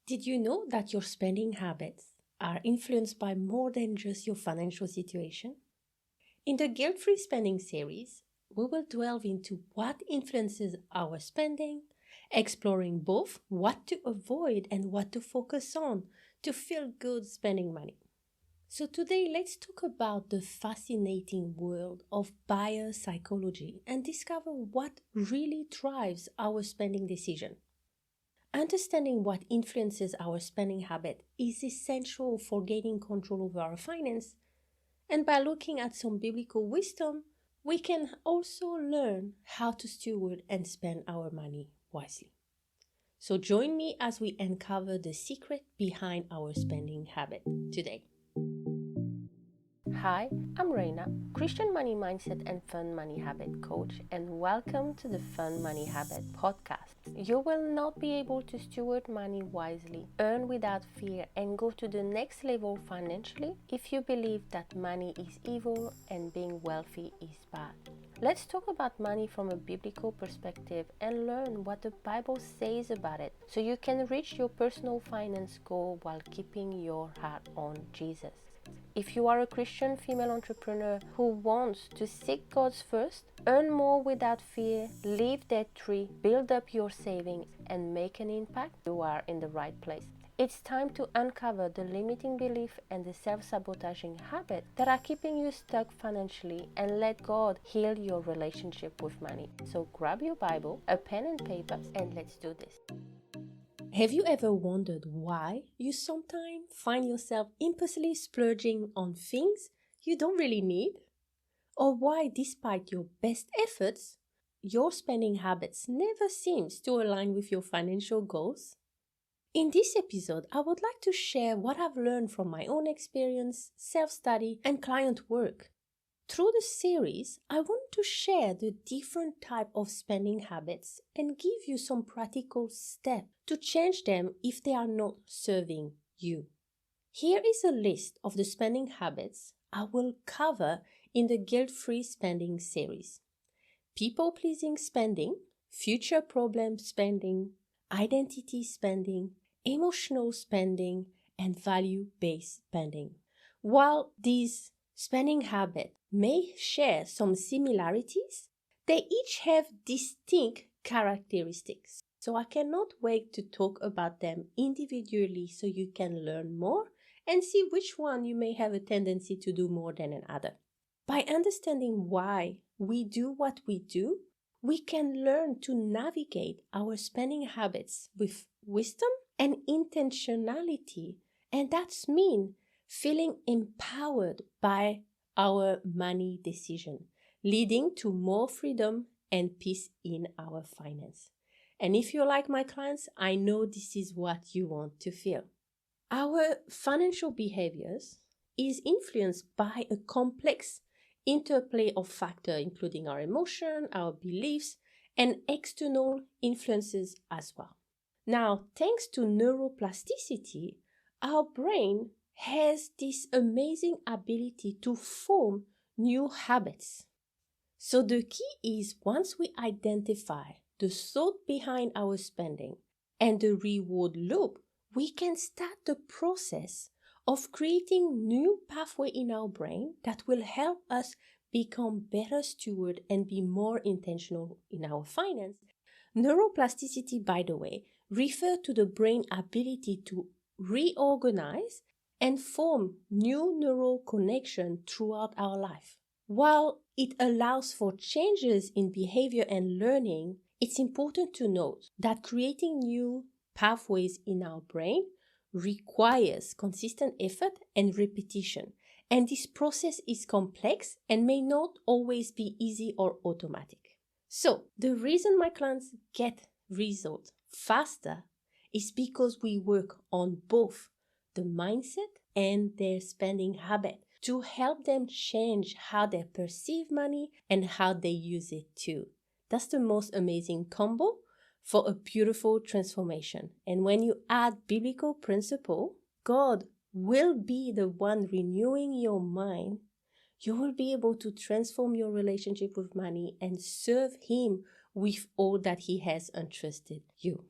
Did you know that your spending habits are influenced by more than just your financial situation? In the Guilt-Free Spending series, we will delve into what influences our spending, exploring both what to avoid and what to focus on to feel good spending money. So today, let's talk about the fascinating world of buyer psychology and discover what really drives our spending decision. Understanding what influences our spending habit is essential for gaining control over our finance, and by looking at some biblical wisdom, we can also learn how to steward and spend our money wisely. So join me as we uncover the secret behind our spending habit today. Hi, I'm Reina, Christian money mindset and fun money habit coach, and welcome to the Fun Money Habit podcast. You will not be able to steward money wisely, earn without fear, and go to the next level financially if you believe that money is evil and being wealthy is bad. Let's talk about money from a biblical perspective and learn what the Bible says about it so you can reach your personal finance goal while keeping your heart on Jesus. If you are a Christian female entrepreneur who wants to seek God's first, earn more without fear, live debt-free, build up your savings, and make an impact, you are in the right place. It's time to uncover the limiting belief and the self-sabotaging habit that are keeping you stuck financially and let God heal your relationship with money. So grab your Bible, a pen and paper, and let's do this. Have you ever wondered why you sometimes find yourself impulsively splurging on things you don't really need? Or why, despite your best efforts, your spending habits never seems to align with your financial goals? In this episode, I would like to share what I've learned from my own experience, self-study, and client work. Through the series, I want to share the different type of spending habits and give you some practical steps to change them if they are not serving you. Here is a list of the spending habits I will cover in the Guilt-Free Spending series. People-pleasing spending, future problem spending, identity spending, emotional spending, and value-based spending. While these spending habits may share some similarities, they each have distinct characteristics. So I cannot wait to talk about them individually so you can learn more and see which one you may have a tendency to do more than another. By understanding why we do what we do, we can learn to navigate our spending habits with wisdom and intentionality, and that's mean feeling empowered by our money decision, leading to more freedom and peace in our finance. And if you're like my clients, I know this is what you want to feel. Our financial behaviors is influenced by a complex interplay of factors, including our emotion, our beliefs, and external influences as well. Now, thanks to neuroplasticity, our brain has this amazing ability to form new habits. So the key is once we identify the thought behind our spending and the reward loop, we can start the process of creating new pathway in our brain that will help us become better steward and be more intentional in our finance. Neuroplasticity, by the way, refers to the brain ability to reorganize and form new neural connection throughout our life. While it allows for changes in behavior and learning, it's important to note that creating new pathways in our brain requires consistent effort and repetition, and this process is complex and may not always be easy or automatic. So, the reason my clients get results faster is because we work on both the mindset and their spending habit to help them change how they perceive money and how they use it too. That's the most amazing combo for a beautiful transformation. And when you add biblical principle, God will be the one renewing your mind. You will be able to transform your relationship with money and serve Him with all that He has entrusted you.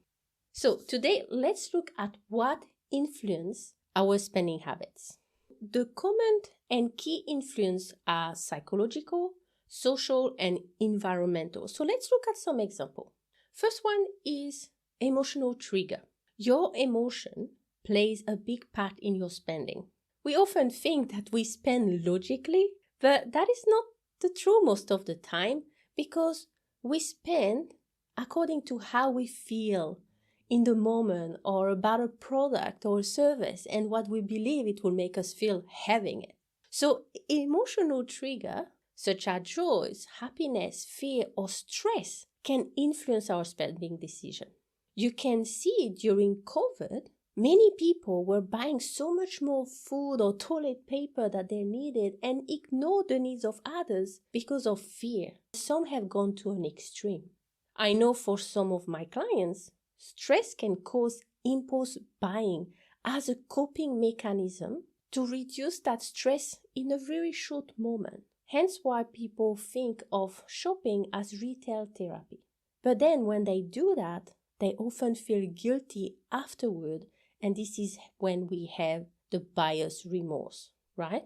So today, let's look at what influence our spending habits. The common and key influence are psychological, social, and environmental. So let's look at some example. First one is emotional trigger. Your emotion plays a big part in your spending. We often think that we spend logically, but that is not the truth most of the time, because we spend according to how we feel in the moment or about a product or a service and what we believe it will make us feel having it. So emotional trigger such as joys, happiness, fear, or stress can influence our spending decision. You can see during COVID, many people were buying so much more food or toilet paper that they needed and ignored the needs of others because of fear. Some have gone to an extreme. I know for some of my clients, stress can cause impulse buying as a coping mechanism to reduce that stress in a very short moment. Hence why people think of shopping as retail therapy. But then when they do that, they often feel guilty afterward, and this is when we have the buyer's remorse, right?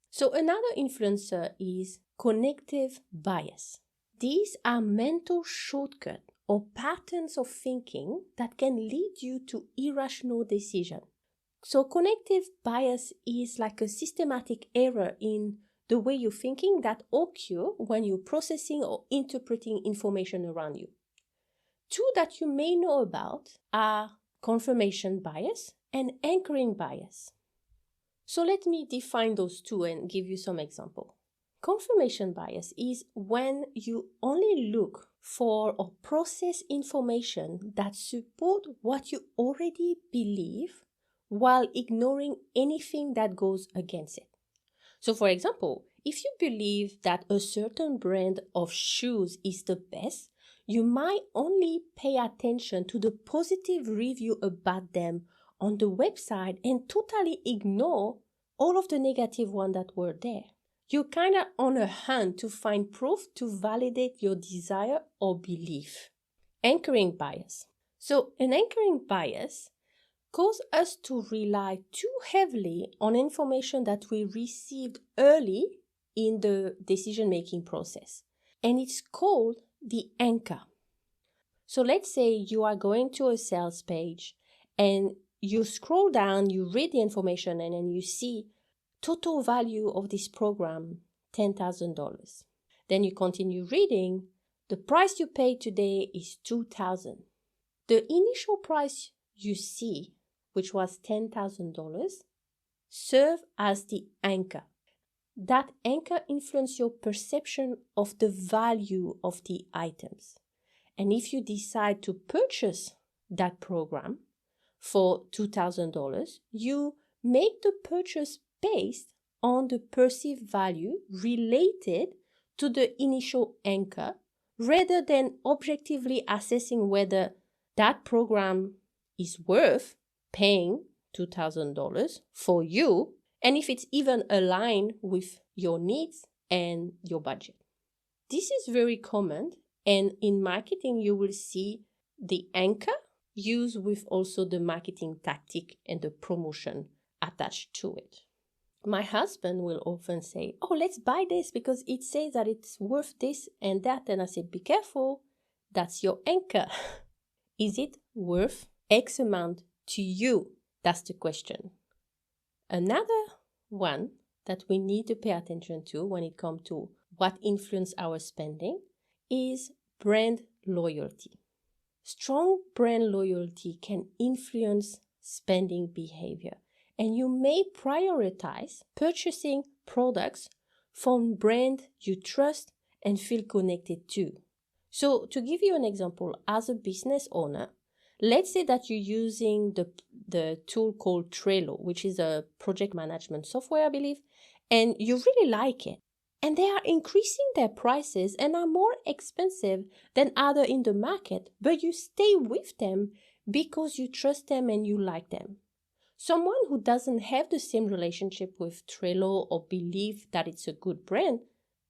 So another influencer is cognitive bias. These are mental shortcuts or patterns of thinking that can lead you to irrational decisions. So cognitive bias is like a systematic error in the way you're thinking that occur when you're processing or interpreting information around you. Two that you may know about are confirmation bias and anchoring bias. So let me define those two and give you some example. Confirmation bias is when you only look for or process information that support what you already believe while ignoring anything that goes against it. So for example, if you believe that a certain brand of shoes is the best, you might only pay attention to the positive review about them on the website and totally ignore all of the negative ones that were there. You're kind of on a hunt to find proof to validate your desire or belief. Anchoring bias. So an anchoring bias cause us to rely too heavily on information that we received early in the decision-making process. And it's called the anchor. So let's say you are going to a sales page and you scroll down, you read the information, and then you see total value of this program, $10,000. Then you continue reading, the price you pay today is $2,000. The initial price you see, which was $10,000, serve as the anchor. That anchor influences your perception of the value of the items. And if you decide to purchase that program for $2,000, you make the purchase based on the perceived value related to the initial anchor, rather than objectively assessing whether that program is worth paying $2,000 for you, and if it's even aligned with your needs and your budget. This is very common, and in marketing you will see the anchor used with also the marketing tactic and the promotion attached to it. My husband will often say, oh, let's buy this because it says that it's worth this and that. And I said, be careful, that's your anchor. Is it worth X amount to you? That's the question. Another one that we need to pay attention to when it comes to what influences our spending is brand loyalty. Strong brand loyalty can influence spending behavior, and you may prioritize purchasing products from brands you trust and feel connected to. So to give you an example, as a business owner, let's say that you're using the tool called Trello, which is a project management software, I believe, and you really like it. And they are increasing their prices and are more expensive than other in the market, but you stay with them because you trust them and you like them. Someone who doesn't have the same relationship with Trello or believe that it's a good brand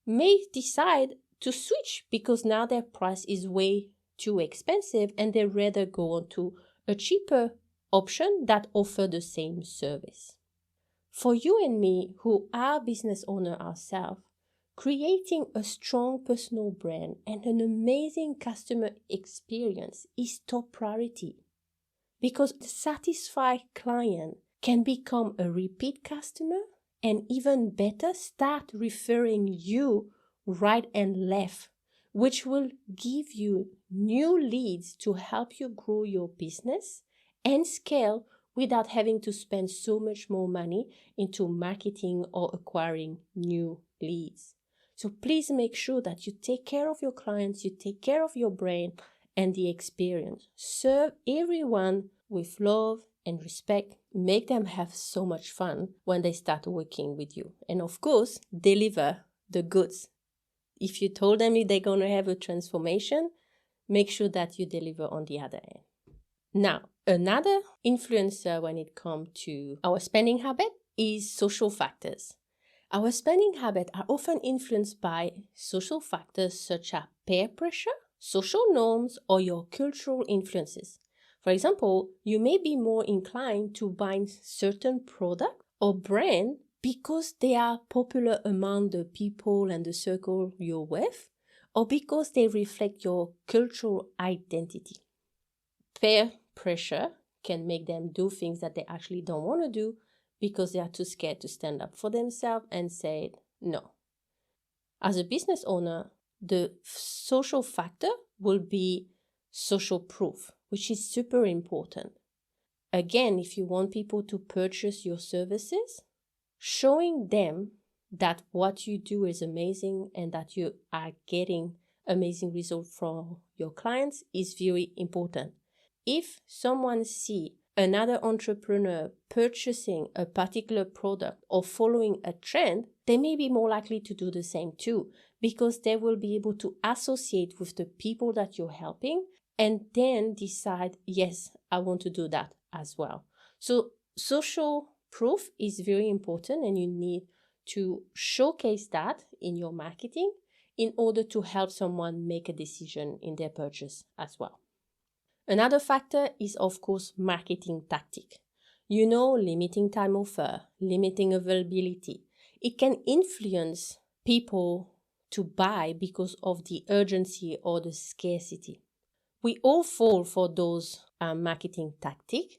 may decide to switch because now their price is way too expensive and they rather go on to a cheaper option that offer the same service. For you and me, who are business owners ourselves, creating a strong personal brand and an amazing customer experience is top priority, because a satisfied client can become a repeat customer and even better start referring you right and left, which will give you new leads to help you grow your business and scale without having to spend so much more money into marketing or acquiring new leads. So please make sure that you take care of your clients, you take care of your brand and the experience. Serve everyone with love and respect. Make them have so much fun when they start working with you. And of course, deliver the goods. If you told them they're going to have a transformation, make sure that you deliver on the other end. Now, another influencer when it comes to our spending habit is social factors. Our spending habits are often influenced by social factors such as peer pressure, social norms, or your cultural influences. For example, you may be more inclined to buy certain product or brand because they are popular among the people and the circle you're with, or because they reflect your cultural identity. Peer pressure can make them do things that they actually don't want to do because they are too scared to stand up for themselves and say no. As a business owner, the social factor will be social proof, which is super important. Again, if you want people to purchase your services, showing them that what you do is amazing and that you are getting amazing results from your clients is very important. If someone sees another entrepreneur purchasing a particular product or following a trend, they may be more likely to do the same too, because they will be able to associate with the people that you're helping and then decide, yes, I want to do that as well. So social proof is very important, and you need to showcase that in your marketing in order to help someone make a decision in their purchase as well. Another factor is, of course, marketing tactic. Limiting time offer, limiting availability. It can influence people to buy because of the urgency or the scarcity. We all fall for those marketing tactics,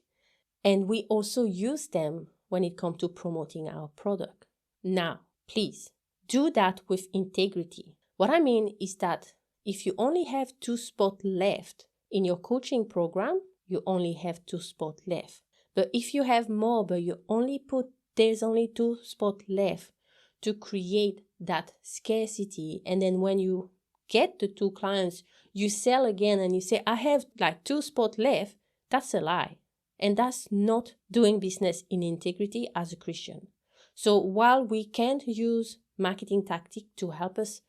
and we also use them when it comes to promoting our product. Now, please, do that with integrity. What I mean is that if you only have 2 spots left in your coaching program, you only have 2 spots left. But if you have more, but there's only 2 spots left to create that scarcity, and then when you get the 2 clients, you sell again and you say, I have 2 spots left, that's a lie. And that's not doing business in integrity as a Christian. So while we can't use marketing tactics to help us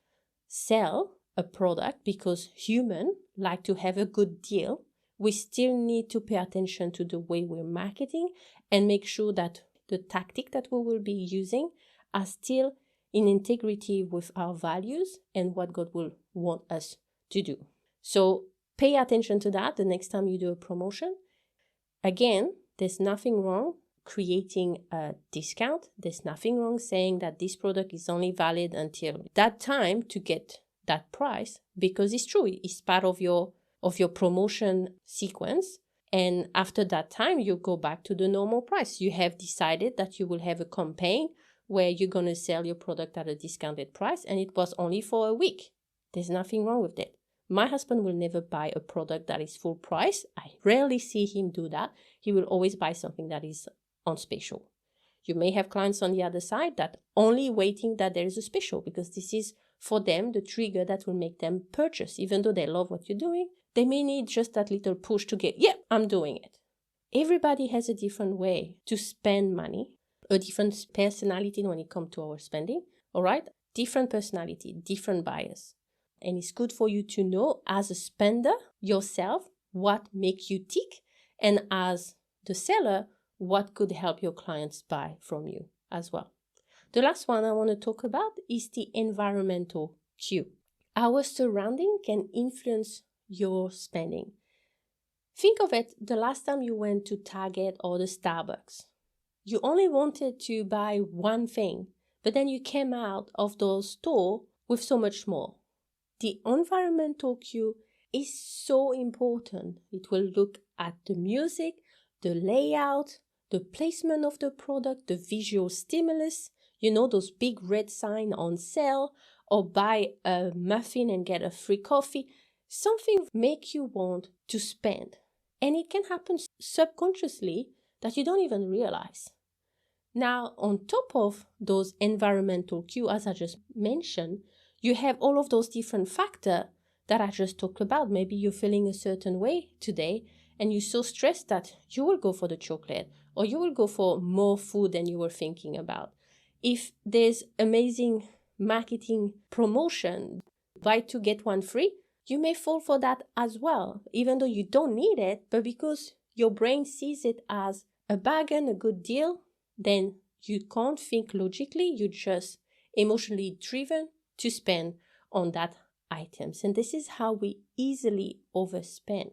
sell a product because humans like to have a good deal, we still need to pay attention to the way we're marketing and make sure that the tactic that we will be using are still in integrity with our values and what God will want us to do. So pay attention to that the next time you do a promotion. Again, there's nothing wrong creating a discount. There's nothing wrong saying that this product is only valid until that time to get that price, because it's true. It's part of your promotion sequence. And after that time, you go back to the normal price. You have decided that you will have a campaign where you're going to sell your product at a discounted price, and it was only for a week. There's nothing wrong with that. My husband will never buy a product that is full price. I rarely see him do that. He will always buy something that is on special. You may have clients on the other side that only waiting that there is a special, because this is for them the trigger that will make them purchase. Even though they love what you're doing, they may need just that little push to get, yeah, I'm doing it. Everybody has a different way to spend money, a different personality when it comes to our spending, all right? Different personality, different bias. And it's good for you to know as a spender yourself what makes you tick, and as the seller, what could help your clients buy from you as well. The last one I want to talk about is the environmental cue. Our surrounding can influence your spending. Think of it, the last time you went to Target or the Starbucks. You only wanted to buy one thing, but then you came out of the store with so much more. The environmental cue is so important. It will look at the music, the layout, the placement of the product, the visual stimulus, those big red signs on sale, or buy a muffin and get a free coffee. Something make you want to spend. And it can happen subconsciously that you don't even realize. Now, on top of those environmental cues, as I just mentioned, you have all of those different factors that I just talked about. Maybe you're feeling a certain way today and you're so stressed that you will go for the chocolate or you will go for more food than you were thinking about. If there's amazing marketing promotion, buy two, get one free, you may fall for that as well, even though you don't need it, but because your brain sees it as a bargain, a good deal, then you can't think logically, you're just emotionally driven to spend on that items. And this is how we easily overspend.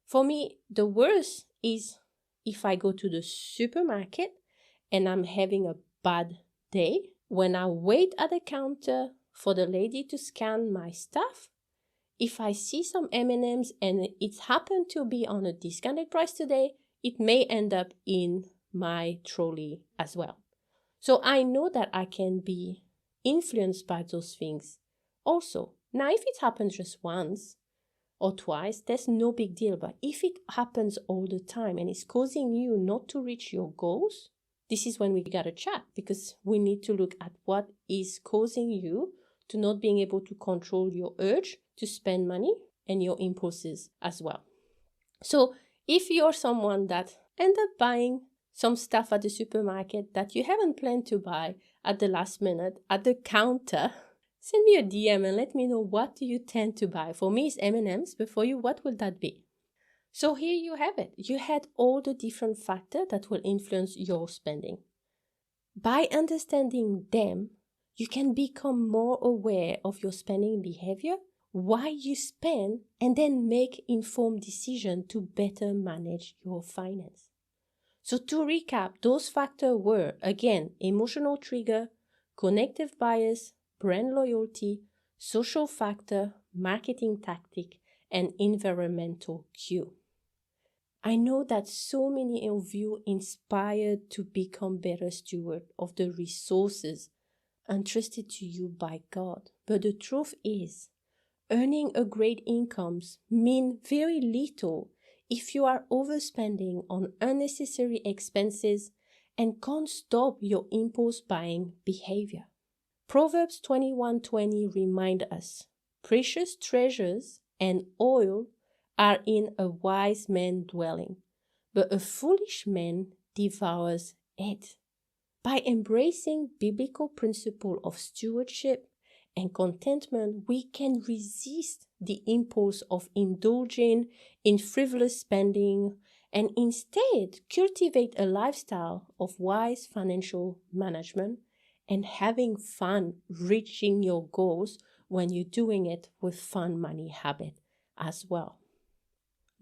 For me, the worst is if I go to the supermarket and I'm having a bad day. When I wait at the counter for the lady to scan my stuff, if I see some M&Ms and it happened to be on a discounted price today, it may end up in my trolley as well. So I know that I can be influenced by those things also. Now, if it happens just once or twice, that's no big deal. But if it happens all the time and it's causing you not to reach your goals, this is when we gotta chat, because we need to look at what is causing you to not being able to control your urge to spend money and your impulses as well. So if you're someone that end up buying some stuff at the supermarket that you haven't planned to buy at the last minute at the counter, send me a DM and let me know what do you tend to buy. For me, it's M&Ms, but for you, what will that be? So here you have it. You had all the different factors that will influence your spending. By understanding them, you can become more aware of your spending behavior, why you spend, and then make informed decisions to better manage your finance. So to recap, those factors were, again, emotional trigger, connective bias, brand loyalty, social factor, marketing tactic, and environmental cue. I know that so many of you inspired to become better steward of the resources entrusted to you by God. But the truth is, earning a great income means very little if you are overspending on unnecessary expenses and can't stop your impulse buying behavior. Proverbs 21:20 remind us, precious treasures and oil are in a wise man's dwelling, but a foolish man devours it. By embracing biblical principle of stewardship and contentment, we can resist the impulse of indulging in frivolous spending and instead cultivate a lifestyle of wise financial management and having fun reaching your goals when you're doing it with fun money habit as well.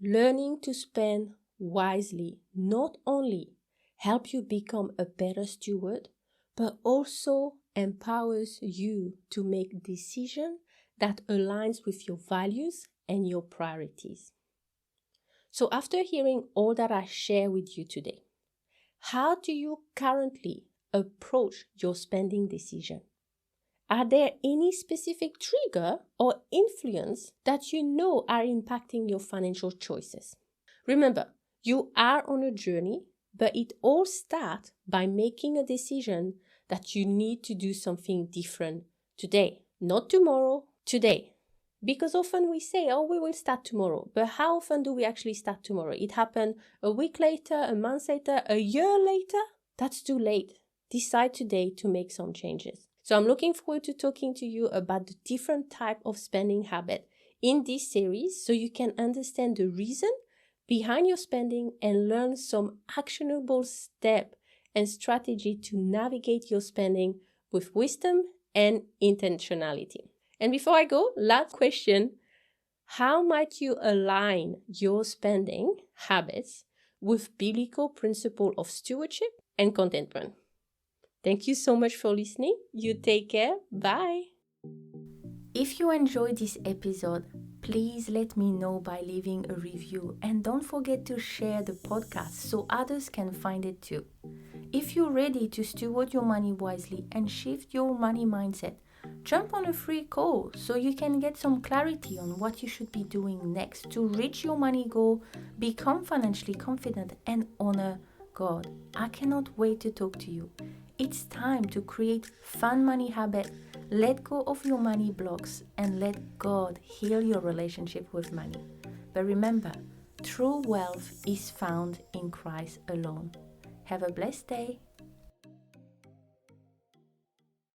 Learning to spend wisely not only helps you become a better steward, but also empowers you to make decisions that aligns with your values and your priorities. So after hearing all that I share with you today, how do you currently approach your spending decision? Are there any specific trigger or influence that you know are impacting your financial choices? Remember, you are on a journey, but it all starts by making a decision that you need to do something different today. Not tomorrow, today. Because often we say, oh, we will start tomorrow. But how often do we actually start tomorrow? It happened a week later, a month later, a year later? That's too late. Decide today to make some changes. So I'm looking forward to talking to you about the different type of spending habit in this series so you can understand the reason behind your spending and learn some actionable step and strategy to navigate your spending with wisdom and intentionality. And before I go, last question. How might you align your spending habits with biblical principle of stewardship and contentment? Thank you so much for listening. You take care. Bye. If you enjoyed this episode, please let me know by leaving a review, and don't forget to share the podcast so others can find it too. If you're ready to steward your money wisely and shift your money mindset, jump on a free call so you can get some clarity on what you should be doing next to reach your money goal, become financially confident, and honor God. I cannot wait to talk to you. It's time to create fun money habits. Let go of your money blocks and let God heal your relationship with money. But remember, true wealth is found in Christ alone. Have a blessed day.